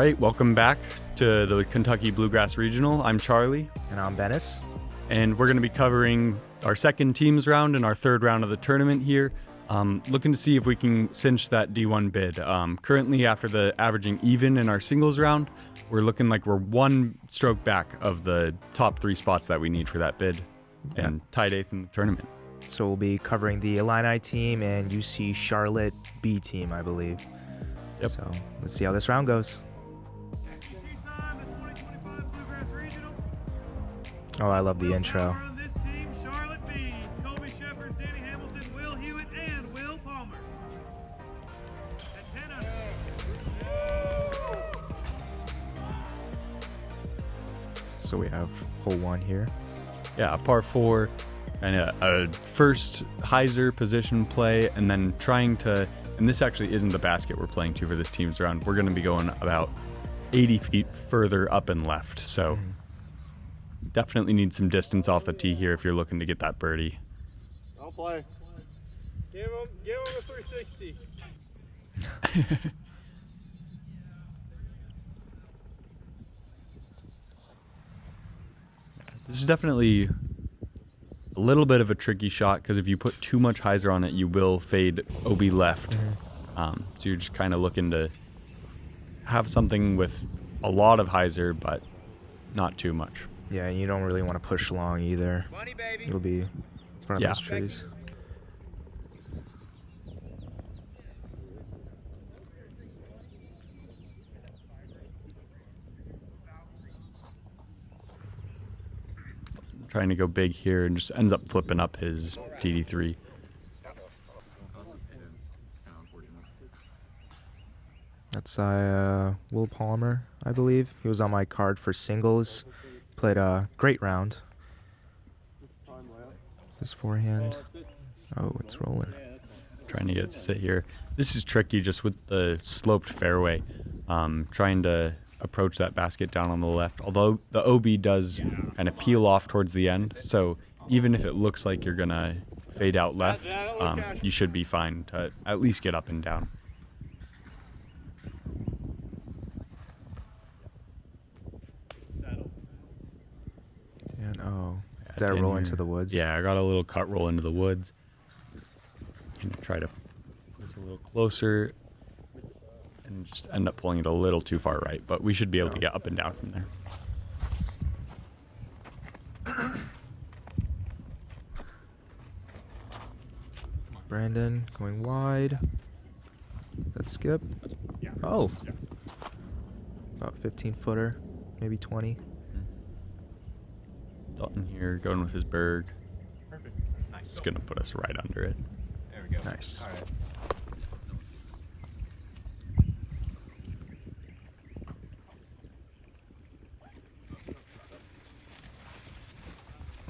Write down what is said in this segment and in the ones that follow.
right, welcome back to the Kentucky Bluegrass Regional. I'm Charlie. And I'm Dennis. And we're going to be covering our second teams round and our third round of the tournament here. Looking to see if we can cinch that D1 bid. Currently, after the averaging even in our singles round, we're looking like we're one stroke back of the top three spots that we need for that bid and tied eighth in the tournament. So we'll be covering the Illini team and UC Charlotte B team, I believe. Yep. So let's see how this round goes. Oh, I love the intro. So we have hole one here. Yeah, a par four, and a first hyzer position play, and then trying to, and this actually isn't the basket we're playing to for this team's round. We're going to be going about 80 feet further up and left, so definitely need some distance off the tee here if you're looking to get that birdie. Don't play. Give him a 360. This is definitely a little bit of a tricky shot because if you put too much hyzer on it, you will fade OB left. So you're just kind of looking to have something with a lot of hyzer, but not too much. Yeah, and you don't really want to push long either. You'll be in front of those trees. Trying to go big here and just ends up flipping up his TD3. That's Will Palmer, I believe. He was on my card for singles. Played a great round. His forehand. Oh, it's rolling. Trying to get it to sit here. This is tricky just with the sloped fairway. Trying to approach that basket down on the left. Although the OB does kind of peel off towards the end. So even if it looks like you're going to fade out left, you should be fine to at least get up and down. And did I roll into the woods? Yeah, I got a little cut roll into the woods. And try to put this a little closer and just end up pulling it a little too far right, but we should be able to get up and down from there. Brandon going wide. Let's skip. Oh. About 15-footer, maybe 20. Dalton here going with his berg. Perfect. Nice. It's going to put us right under it. There we go. Nice. All right.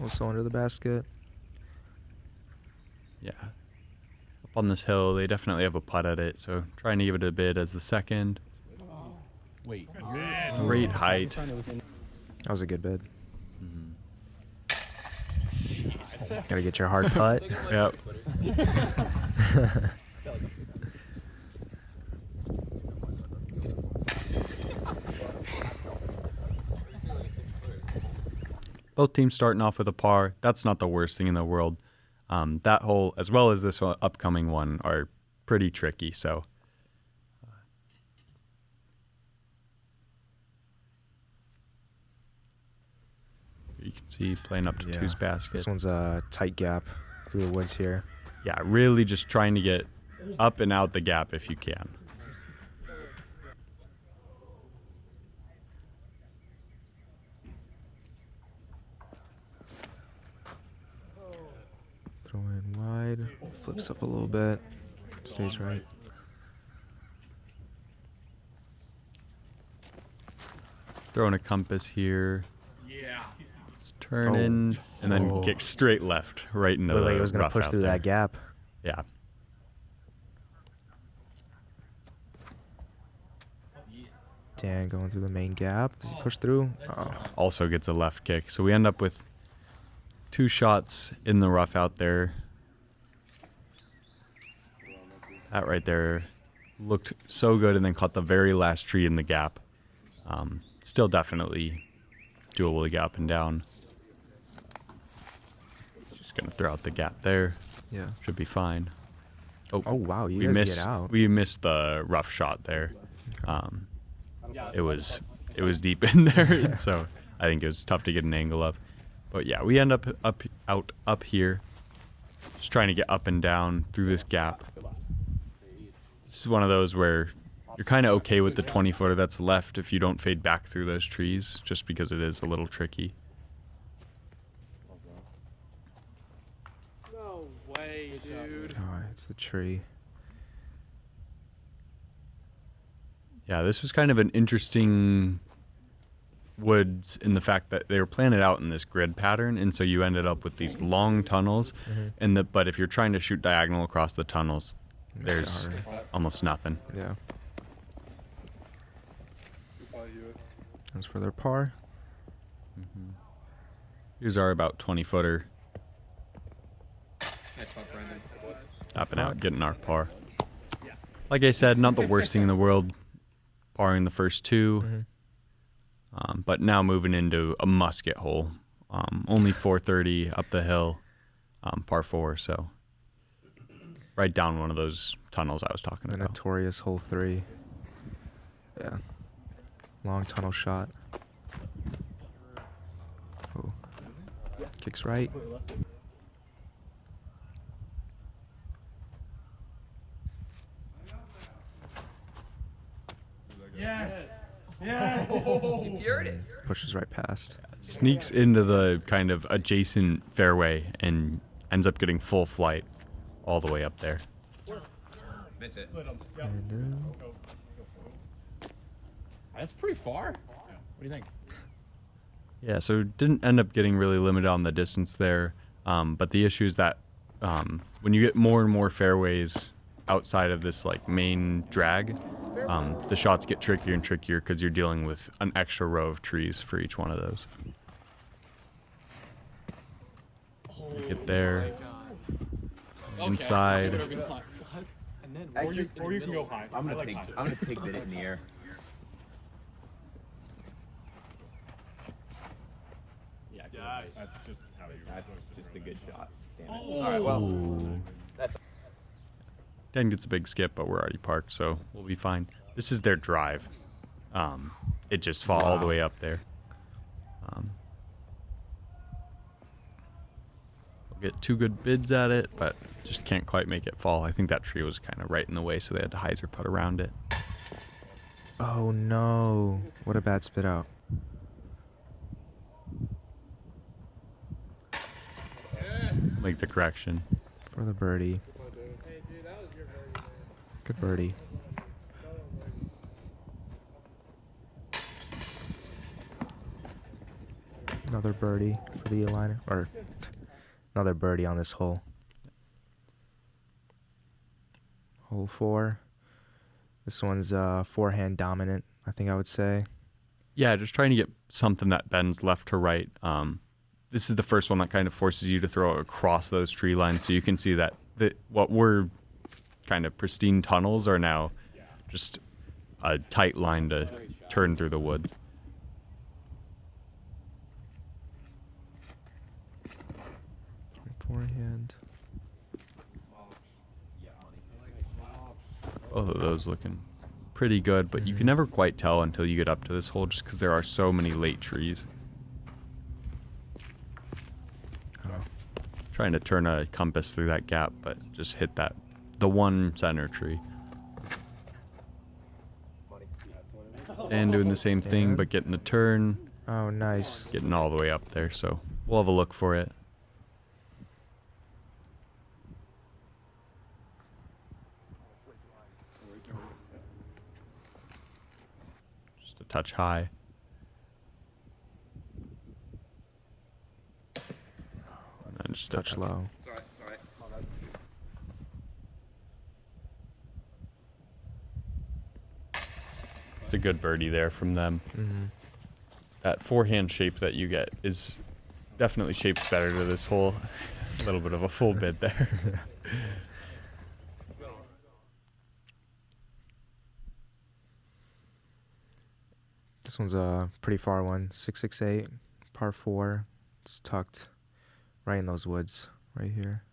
Also under the basket. Yeah. Up on this hill, they definitely have a putt at it, so trying to give it a bid as the second. Wait. Great height. That was a good bid. Gotta get your hard putt. Yep. Both teams starting off with a par. That's not the worst thing in the world. That hole, as well as this upcoming one, are pretty tricky. So you can see playing up to two's basket. This one's a tight gap through the woods here. Yeah, really just trying to get up and out the gap if you can. Throw in wide. Flips up a little bit. Stays right. Throwing a compass here. It's turning and then kick straight left right into Looked the like it was going to push through that gap. Yeah. Dan going through the main gap. Does he push through? Oh. Also gets a left kick. So we end up with 2 shots in the rough out there. That right there looked so good and then caught the very last tree in the gap. Still definitely doable to get up and down. Just gonna throw out the gap there. Yeah. Should be fine. Oh wow, you we guys missed. get out. We missed the rough shot there. It was deep in there, so I think it was tough to get an angle of. But yeah, we end up here, just trying to get up and down through this gap. This is one of those where you're kind of okay with the 20-footer that's left if you don't fade back through those trees, just because it is a little tricky. No way, dude. Oh, it's the tree. Yeah, this was kind of an interesting woods in the fact that they were planted out in this grid pattern, and so you ended up with these long tunnels. But if you're trying to shoot diagonal across the tunnels, there's almost nothing. Yeah. That's for their par. Here's our about 20-footer. Tapping out, getting our par. Like I said, not the worst thing in the world, parring the first two. But now moving into a musket hole. Only 430 up the hill, par 4. So right down one of those tunnels I was talking The about. notorious hole 3. Yeah. Long tunnel shot. Oh. Kicks right. Yes. Yes. Pushes right past. Sneaks into the kind of adjacent fairway and ends up getting full flight all the way up there. Miss it. And, That's pretty far. What do you think? Yeah, so didn't end up getting really limited on the distance there. But the issue is that when you get more and more fairways outside of this like main drag, the shots get trickier and trickier because you're dealing with an extra row of trees for each one of those. Get there, inside. Actually, or you can go high. I'm gonna pig bit it in the air. Yes. That's just how you. That's just a good shot. Damn it. Oh. All right, well, Ooh. Dan gets a big skip, but we're already parked, so we'll be fine. This is their drive. It just falls all the way up there. We'll get 2 good bids at it, but just can't quite make it fall. I think that tree was kind of right in the way, so they had to hyzer putt around it. oh no. What a bad spit out. Make the correction. For the birdie. Hey, dude, that was your birdie. Good birdie. Another birdie for the Illini. Or another birdie on this hole. Hole 4. This one's forehand dominant, I think I would say. Yeah, just trying to get something that bends left to right. This is the first one that kind of forces you to throw it across those tree lines, so you can see that what were kind of pristine tunnels are now just a tight line to turn through the woods. Forehand. Both of those looking pretty good, but you can never quite tell until you get up to this hole just because there are so many late trees. Trying to turn a compass through that gap, but just hit the one center tree. And doing the same thing, but getting the turn, Oh, nice. getting all the way up there, so we'll have a look for it. Just a touch high. And then just a Touch low. It's a good birdie there from them. Mm-hmm. That forehand shape that you get is definitely shaped better to this hole. A little bit of a full bid there. This one's a pretty far one. 668, par 4. It's tucked right in those woods right here.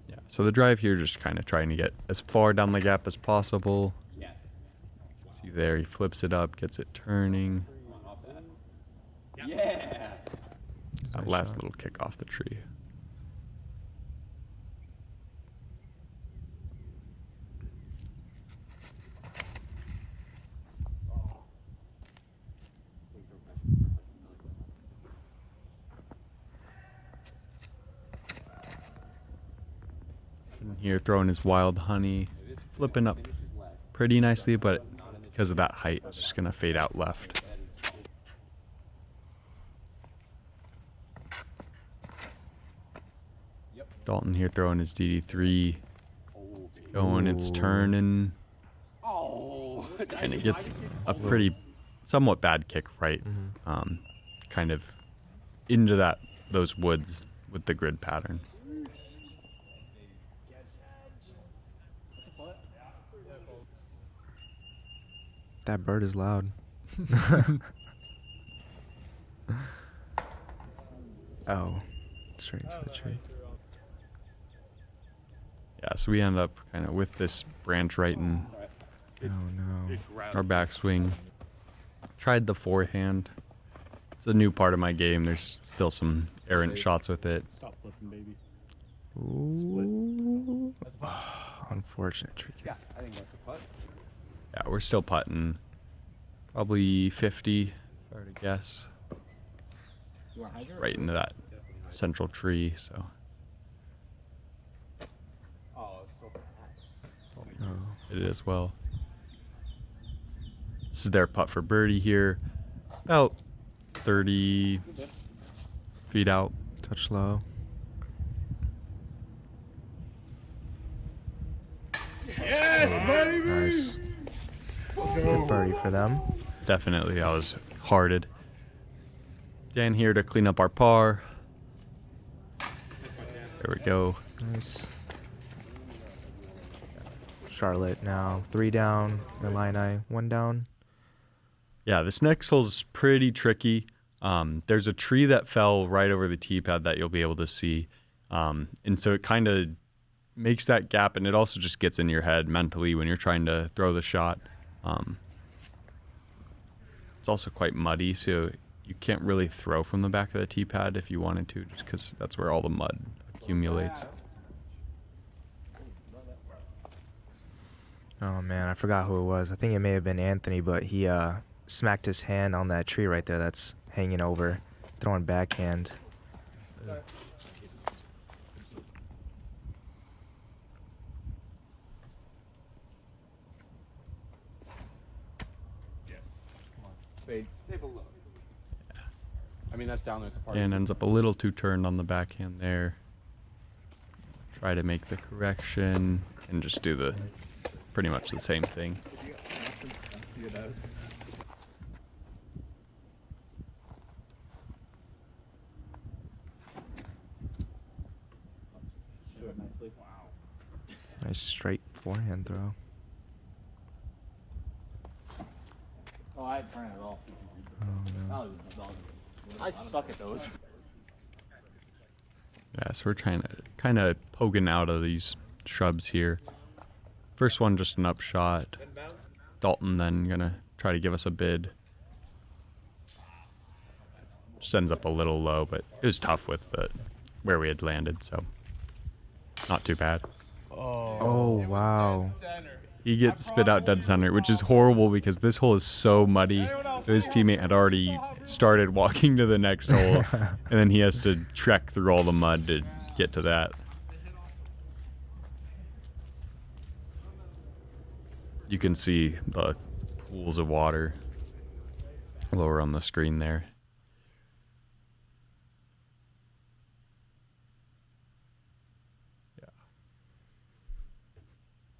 Yeah. So the drive here, just kind of trying to get as far down the gap as possible. Yes. See there, he flips it up, gets it turning. Yeah. That Nice last shot. little kick off the tree. And here throwing his wild honey. It's flipping up pretty nicely, but because of that height, it's just going to fade out left. Dalton here throwing his DD3. It's going, it's turning, Oh. and it gets a pretty, somewhat bad kick right, kind of into those woods with the grid pattern. That bird is loud. Oh, straight into the tree. Yeah, so we end up kind of with this branch right in Oh no. our backswing. Tried the forehand. It's a new part of my game. There's still some errant shots with it. Stop flipping, baby. Ooh. Unfortunate tree kick. Yeah, I think that's a putt. Yeah, we're still putting. Probably 50, if I were to guess. You want hydrant? Right into that central tree, so. Oh, it's so bad. Oh. It is well. This is their putt for birdie here. About 30 feet out. Touch low. Yes, baby! Nice. Good birdie for them. Definitely, I was hearted. Dan here to clean up our par. There we go. Nice. Charlotte now 3 down. Illini 1 down. Yeah, this next hole's pretty tricky. There's a tree that fell right over the tee pad that you'll be able to see. And so it kind of makes that gap, and it also just gets in your head mentally when you're trying to throw the shot. It's also quite muddy, so you can't really throw from the back of the tee pad if you wanted to, just because that's where all the mud accumulates. Oh man, I forgot who it was. I think it may have been Anthony, but he smacked his hand on that tree right there that's hanging over, throwing backhand. Spade. Stay below. I mean, that's down there. It's a part And ends up a little too turned on the backhand there. Try to make the correction and just do the pretty much the same thing. Do it nicely. Wow. Nice straight forehand throw. Oh, I didn't turn it at all. Oh no. I suck at those. Yeah, so we're trying to kind of poking out of these shrubs here. First one, just an upshot. Dalton then gonna try to give us a bid. Just ends up a little low, but it was tough with where we had landed, so not too bad. Oh wow. He gets spit out dead center, which is horrible because this hole is so muddy. So his teammate had already started walking to the next hole, and then he has to trek through all the mud to get to that. You can see the pools of water lower on the screen there.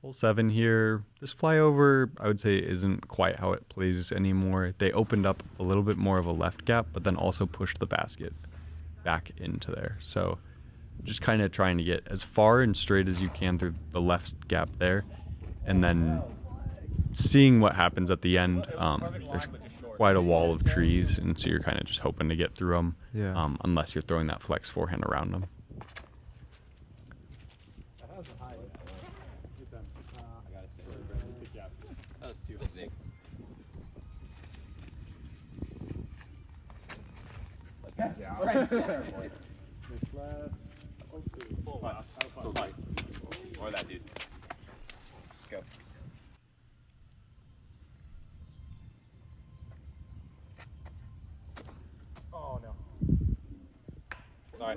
Hole 7 here. This flyover, I would say, isn't quite how it plays anymore. They opened up a little bit more of a left gap, but then also pushed the basket back into there. So just kind of trying to get as far and straight as you can through the left gap there, and then seeing what happens at the end. There's quite a wall of trees, and so you're kind of just hoping to get through them, Yeah. unless you're throwing that flex forehand around them. That was too big. Yes, right there, boy. Full left. So light. Or that dude. Go. Oh no. Sorry.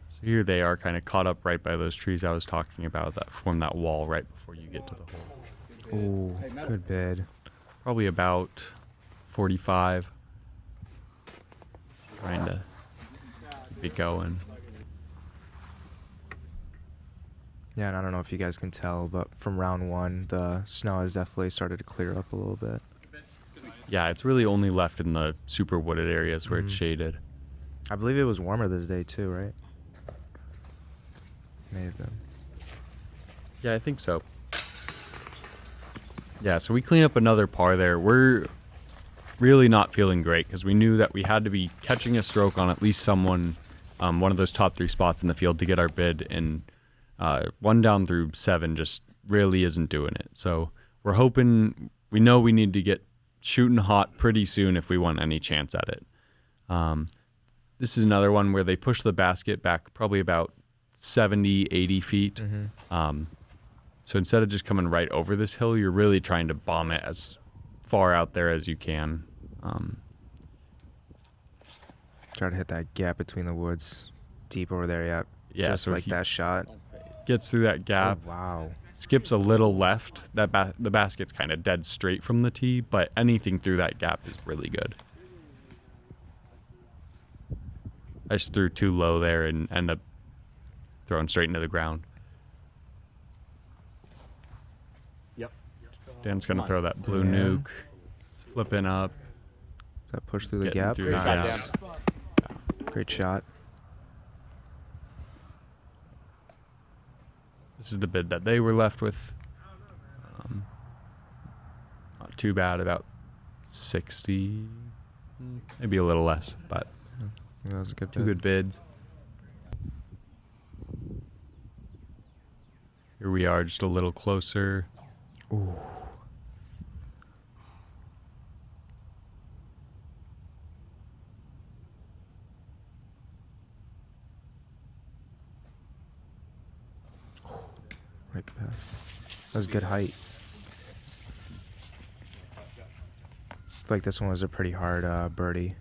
So here they are, kind of caught up right by those trees I was talking about that form that wall right before you get to the hole. Ooh, good bid. Probably about 45. Trying to be going. Yeah, and I don't know if you guys can tell, but from round 1, the snow has definitely started to clear up a little bit. Yeah, it's really only left in the super wooded areas where it's shaded. I believe it was warmer this day too, right? May have been. Yeah, I think so. Yeah, so we clean up another par there. We're really not feeling great because we knew that we had to be catching a stroke on at least someone, one of those top 3 spots in the field to get our bid, and 1 down through 7 just really isn't doing it. So we're hoping, we know we need to get shooting hot pretty soon if we want any chance at it. This is another one where they push the basket back probably about 70, 80 feet. So instead of just coming right over this hill, you're really trying to bomb it as far out there as you can. Try to hit that gap between the woods, deep over there. Yeah. Yeah, Just so like he that shot. gets through that gap, Oh, wow. skips a little left. That the basket's kind of dead straight from the tee, but anything through that gap is really good. I just threw too low there and end up throwing straight into the ground. Yep. Dan's going to throw that blue Yeah. nuke. It's flipping up. Does that push through the Getting gap? through the Nice. gap. Great shot. This is the bid that they were left with. Not too bad, about 60, maybe a little less, but That was a good two bid. good bids. Here we are, just a little closer. Ooh. Right pass. That was good height. I feel like this one was a pretty hard birdie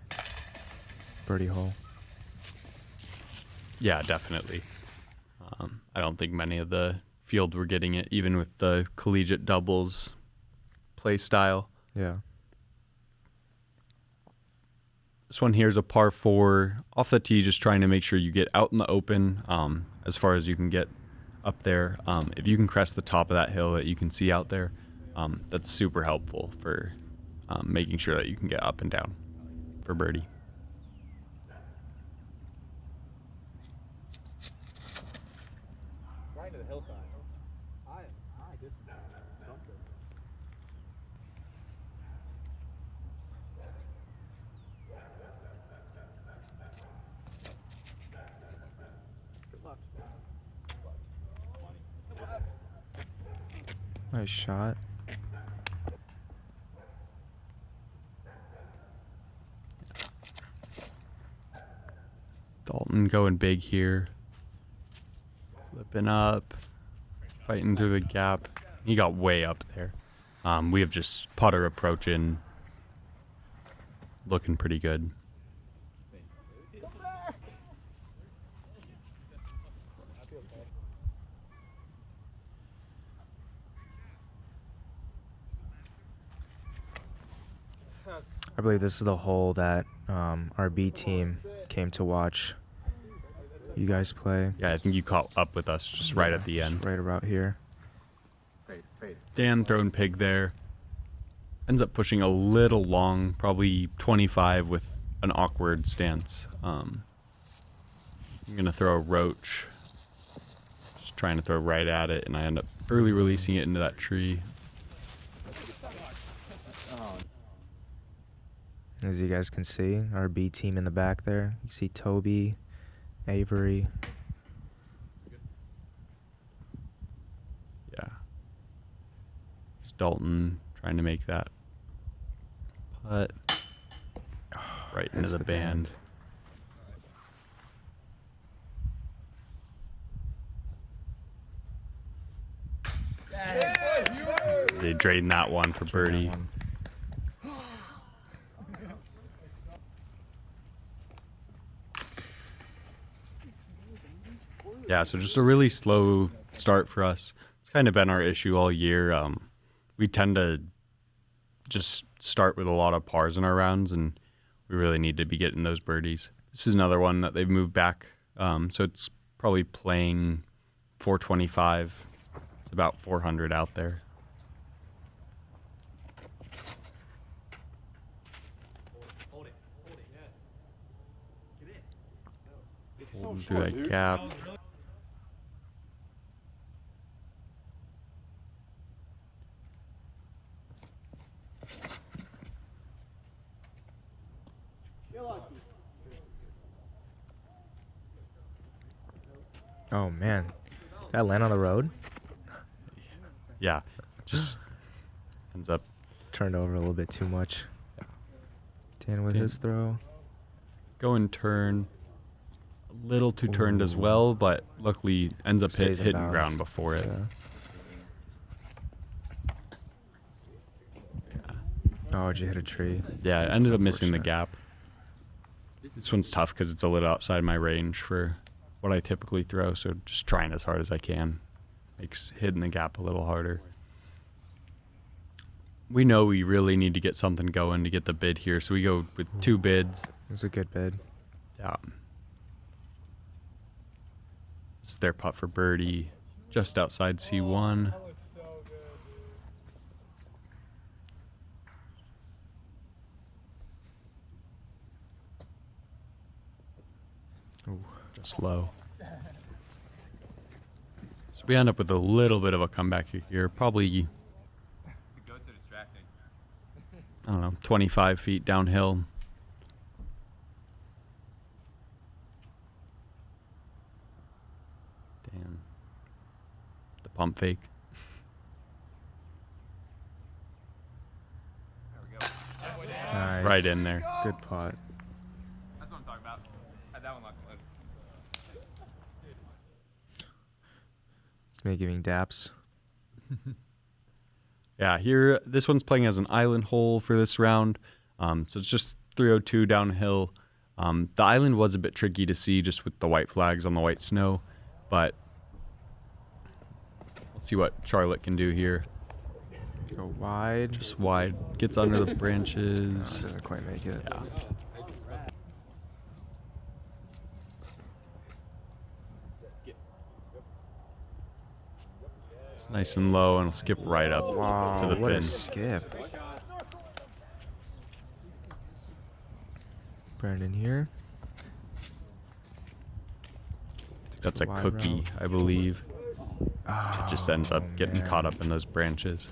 hole. Yeah, definitely. I don't think many of the field were getting it, even with the collegiate doubles play style. Yeah. This one here is a par 4 off the tee, just trying to make sure you get out in the open as far as you can get up there. If you can crest the top of that hill that you can see out there, that's super helpful for making sure that you can get up and down for birdie. Right to the hillside. I just something. Good luck. Nice shot. Dalton going big here. Flipping up. Fighting through the gap. He got way up there. We have just putter approaching. Looking pretty good. I believe this is the hole that our B team came to watch you guys play. Yeah, I think you caught up with us just right at the Just end. right about here. Fade. Dan throwing pig there. Ends up pushing a little long, probably 25 with an awkward stance. I'm going to throw a roach. Just trying to throw right at it, and I end up early releasing it into that tree. As you guys can see, our B team in the back there. You see Toby, Avery. Yeah. There's Dalton trying to make that putt right into the band. They drained that one for birdie. Yeah, so just a really slow start for us. It's kind of been our issue all year. We tend to just start with a lot of pars in our rounds, and we really need to be getting those birdies. This is another one that they've moved back, so it's probably playing 425. It's about 400 out there. Holding through that gap. Oh man, that land on the road? Yeah, just ends up Turned over a little bit too much. Dan with his throw. go and turn. A little too turned as well, but luckily ends up Stays in hitting bounds. ground before it. Oh, did you hit a tree? Yeah, it ended That's up missing the unfortunate. gap. This one's tough because it's a little outside my range for what I typically throw, so just trying as hard as I can. Makes hitting the gap a little harder. We know we really need to get something going to get the bid here, so we go with 2 bids. It was a good bid. Yeah. It's their putt for birdie, just outside C1. That looks so good, dude. Just low. So we end up with a little bit of a comeback here. Probably, The goats are distracting. I don't know, 25 feet downhill. Damn. The pump fake. There we go. Nice. Right in there. Good putt. That's what I'm talking about. Had that one locked and loaded. It's me giving daps. Yeah, here, this one's playing as an island hole for this round. So it's just 302 downhill. The island was a bit tricky to see just with the white flags on the white snow, but we'll see what Charlotte can do here. Go wide. Just wide, gets under the branches. Doesn't quite make it. Yeah. It's nice and low, and it'll skip right up Wow, to the what pin. a skip. Brandon here. That's the a wide cookie, route. I believe. Oh, It just ends up getting man. caught up in those branches.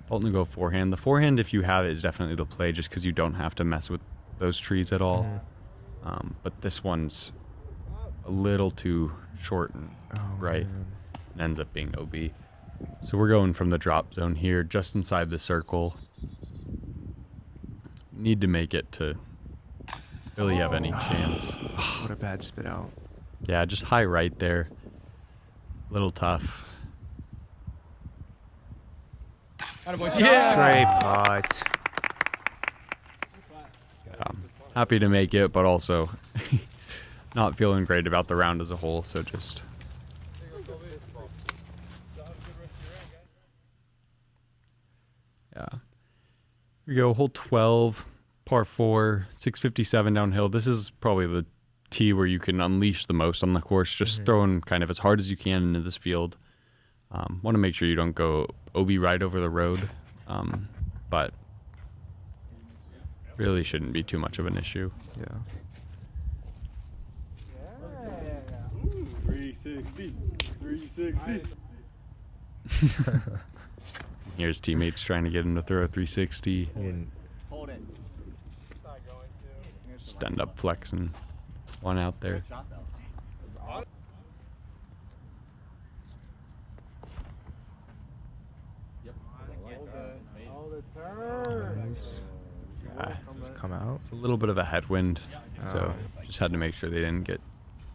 Dalton to go forehand. The forehand, if you have it, is definitely the play just because you don't have to mess with those trees at all. But this one's a little too short and Oh, right man. and ends up being OB. So we're going from the drop zone here, just inside the circle. Need to make it to really have any chance. What a bad spit out. Yeah, just high right there. Little tough. Great putt. Happy to make it, but also not feeling great about the round as a whole. So just yeah. Here we go, hole 12, par 4, 657 downhill. This is probably the tee where you can unleash the most on the course. Just throwing kind of as hard as you can into this field. Want to make sure you don't go OB right over the road, but really shouldn't be too much of an issue. Yeah. 360. 360. Here's teammates trying to get him to throw a 360. He didn't- Hold it. It's not going to. Just end up flexing one out there. Good shot, though. Yep. Hold the turn. Nice. Ah, It's come out. it's a little bit of a headwind, so Oh. just had to make sure they didn't get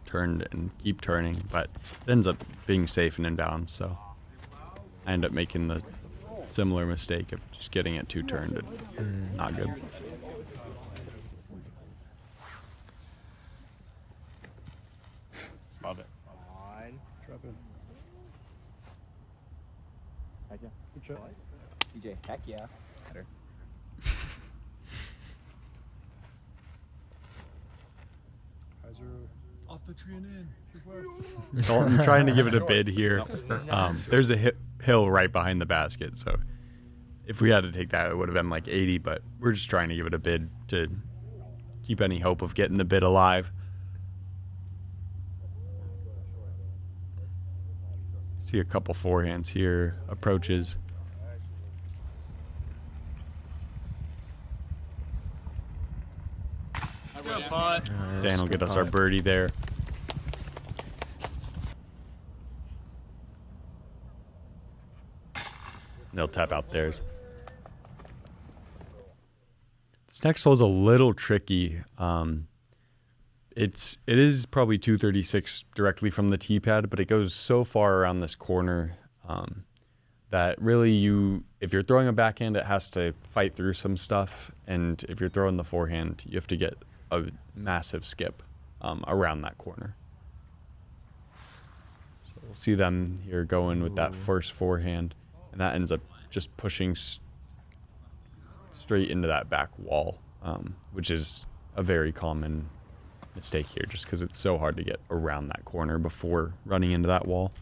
turned and keep turning, but it ends up being safe and inbounds, so I end up making the similar mistake of just getting it too turned and not good. Love it. Fine. Drop in. Heck yeah. Good shot. DJ, heck yeah. Better. Off the tree and in. Dalton trying to give it a bid here. There's a hill right behind the basket, so if we had to take that, it would have been like 80, but we're just trying to give it a bid to keep any hope of getting the bid alive. See a couple forehands here, approaches. Dan will get us our birdie there. They'll tap out theirs. This next hole's a little tricky. It is probably 236 directly from the tee pad, but it goes so far around this corner that really if you're throwing a backhand, it has to fight through some stuff, and if you're throwing the forehand, you have to get a massive skip around that corner. So we'll see them here going with that first forehand, and that ends up just pushing straight into that back wall, which is a very common mistake here just because it's so hard to get around that corner before running into that wall.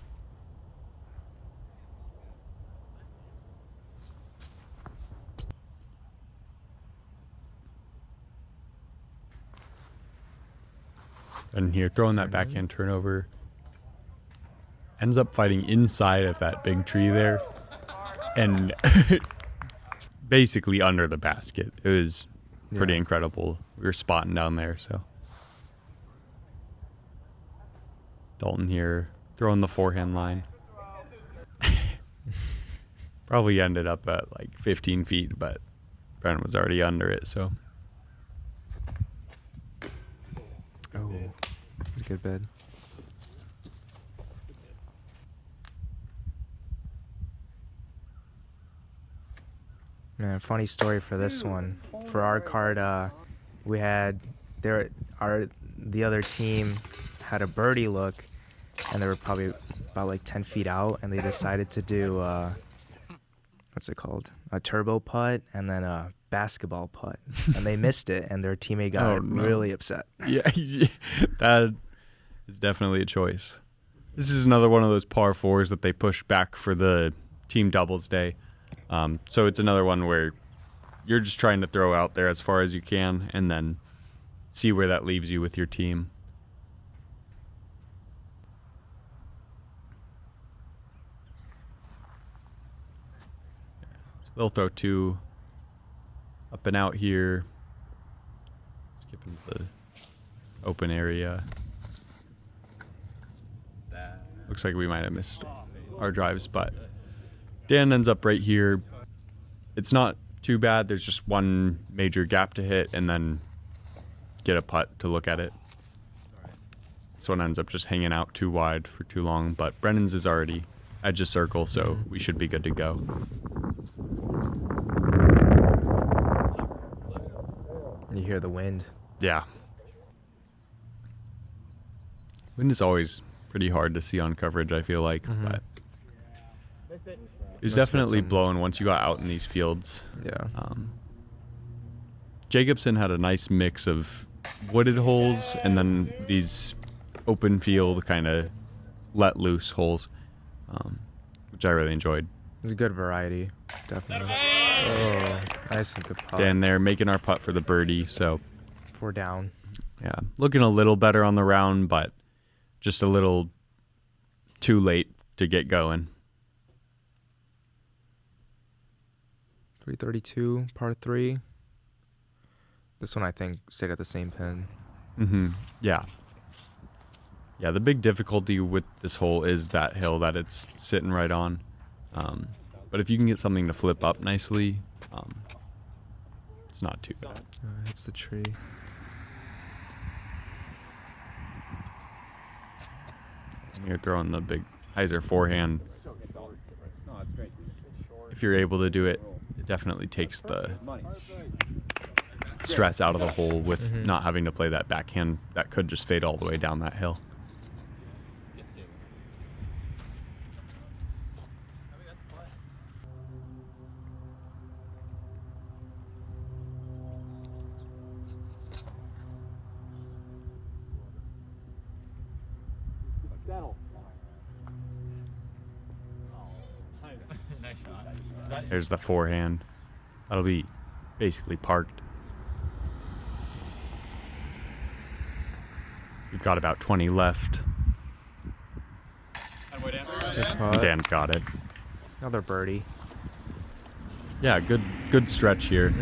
And here, throwing that backhand turnover, ends up fighting inside of that big tree there, and basically under the basket. It was pretty incredible. We were spotting down there, so. Dalton here, throwing the forehand line. Probably ended up at like 15 feet, but Brennan was already under it, so. Oh, it's a good bid. Man, funny story for this one. For our card, we had the other team had a birdie look, and they were probably about like 10 feet out, and they decided to do what's it called? A turbo putt and then a basketball putt, and they missed it, and their teammate got really upset. Yeah, that is definitely a choice. This is another one of those par fours that they push back for the team doubles day. So it's another one where you're just trying to throw out there as far as you can and then see where that leaves you with your team. So they'll throw two up and out here. Skipping the open area. Looks like we might have missed our drives, but Dan ends up right here. It's not too bad. There's just one major gap to hit and then get a putt to look at it. This one ends up just hanging out too wide for too long, but Brennan's is already edge of circle, so we should be good to go. You hear the wind. Yeah. Wind is always pretty hard to see on coverage, I feel like, but it was definitely blowing once you got out in these fields. Yeah. Jacobson had a nice mix of wooded holes and then these open field kind of let loose holes, which I really enjoyed. It's a good variety, definitely. Oh, nice and good putt. Dan there making our putt for the birdie. So 4 down. yeah, looking a little better on the round, but just a little too late to get going. 332, par 3. This one, I think, stayed at the same pin. Mm-hmm. Yeah. Yeah, the big difficulty with this hole is that hill that it's sitting right on. But if you can get something to flip up nicely, it's not too bad. Hits the tree. You're throwing the big hyzer forehand. If you're able to do it, it definitely takes the stress out of the hole with not having to play that backhand that could just fade all the way down that hill. Nice shot. There's the forehand. That'll be basically parked. We've got about 20 left. Good putt. Dan's got it. Another birdie. Yeah, good stretch here.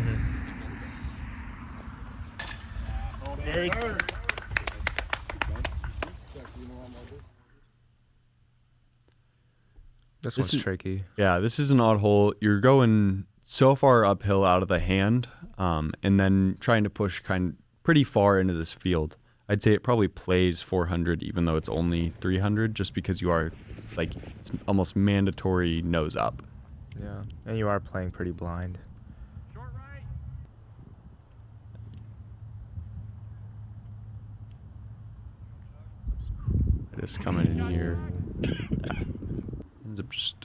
This This one's is- tricky. Yeah, this is an odd hole. You're going so far uphill out of the hand, and then trying to push pretty far into this field. I'd say it probably plays 400, even though it's only 300, just because you are, it's almost mandatory nose up. Yeah, and you are playing pretty blind. Just coming in here. Yeah. Ends up just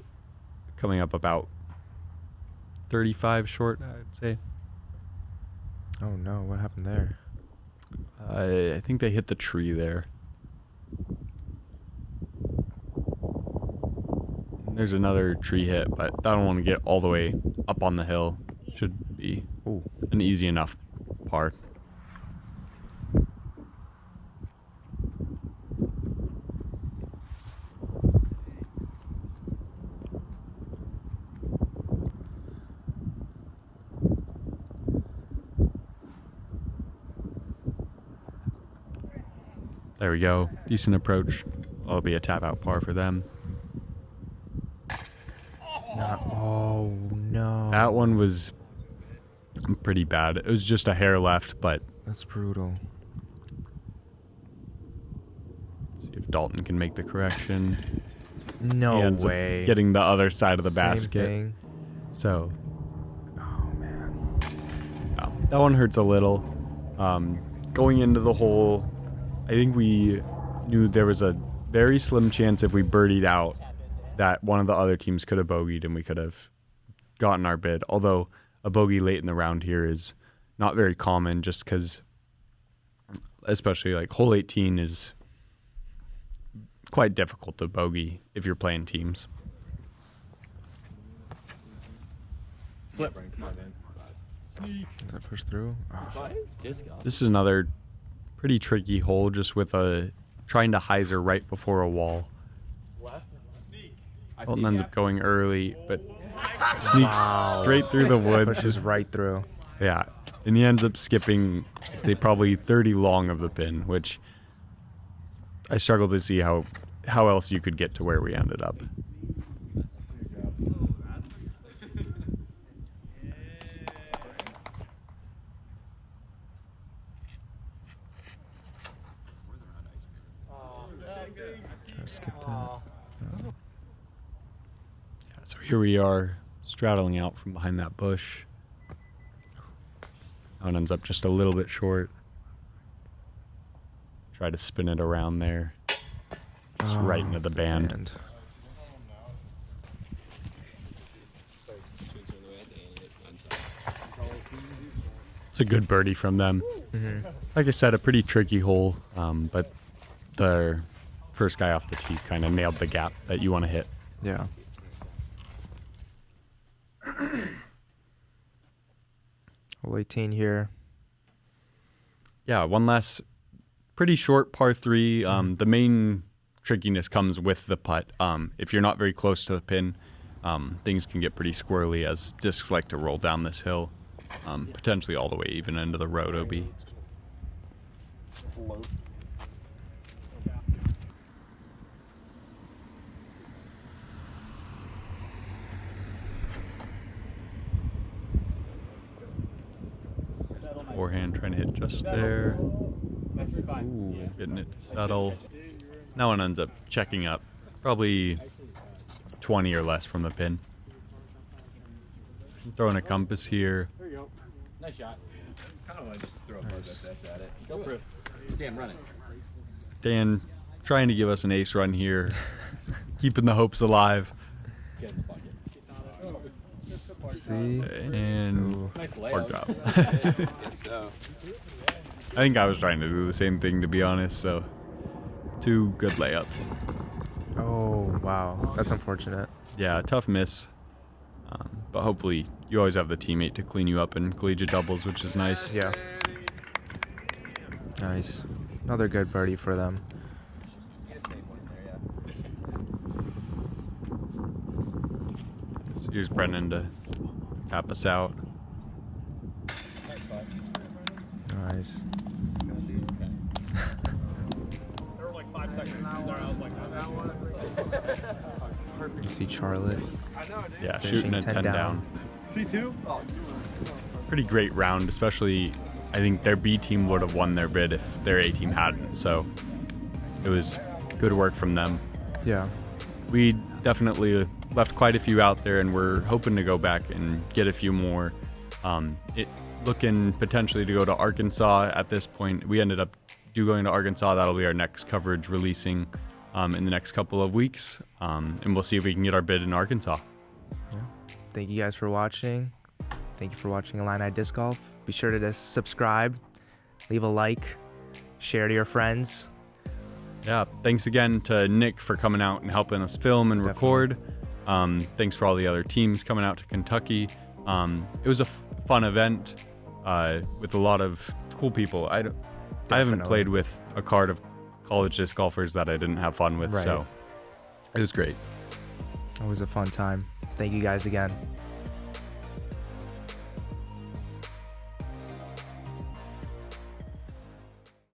coming up about 35 short, I'd say. Oh no, what happened there? I think they hit the tree there. There's another tree hit, but I don't want to get all the way up on the hill. Should be an easy enough par. There we go. Decent approach. That'll be a tap out par for them. Oh no. That one was pretty bad. It was just a hair left, but That's brutal. let's see if Dalton can make the correction. No He ends up way. getting the other side of the Same basket. thing. So Oh man. that one hurts a little. Going into the hole, I think we knew there was a very slim chance if we birdied out that one of the other teams could have bogeyed and we could have gotten our bid. Although a bogey late in the round here is not very common, just because, especially hole 18 is quite difficult to bogey if you're playing teams. Flip. Does that push through? Oh, Disco. This is another pretty tricky hole, just with trying to hyzer right before a wall. Dalton ends up going early, but sneaks straight through the woods. pushes right through. Yeah, and he ends up skipping, I'd say, probably 30 long of the pin, which I struggle to see how else you could get to where we ended up. Skip that. Yeah, so here we are, straddling out from behind that bush. That one ends up just a little bit short. Try to spin it around there. Just right into the band. It's a good birdie from them. Like I said, a pretty tricky hole, but the first guy off the tee kind of nailed the gap that you want to hit. Yeah. Hole 18 here. Yeah, one last pretty short par 3. The main trickiness comes with the putt. If you're not very close to the pin, things can get pretty squirrely as discs like to roll down this hill, potentially all the way even into the road OB. Forehand trying to hit just there. Ooh, getting it to settle. That one ends up checking up, probably 20 or less from the pin. I'm throwing a compass here. There you go. Nice shot. Kind of want to just throw a buzz at it. Go for it. Stand running. Dan trying to give us an ace run here, keeping the hopes alive. Get in the bucket. Let's see. And Nice hard layup. job. Yes, so. I think I was trying to do the same thing, to be honest, so 2 good layups. Oh, wow. That's unfortunate. Yeah, tough miss. But hopefully you always have the teammate to clean you up in collegiate doubles, which is nice. Yeah. Nice. Another good birdie for them. So here's Brennan to tap us out. Nice. There were like 5 seconds there. I was like, on that one. You see Charlotte. Yeah, Finishing shooting a 10 down. C2? Oh, Pretty great round, especially I think their B team would have won their bid if their A team hadn't. So it was good work from them. Yeah. We definitely left quite a few out there, and we're hoping to go back and get a few more. Looking potentially to go to Arkansas at this point. We ended up going to Arkansas. That'll be our next coverage releasing in the next couple of weeks, and we'll see if we can get our bid in Arkansas. Yeah. Thank you guys for watching. Thank you for watching Illini Disc Golf. Be sure to subscribe, leave a like, share to your friends. Yeah, thanks again to Nick for coming out and helping us film and record. Thanks for all the other teams coming out to Kentucky. It was a fun event with a lot of cool people. I haven't played with a card of college disc golfers that I didn't have fun with, Right. so it was great. Always a fun time. Thank you guys again.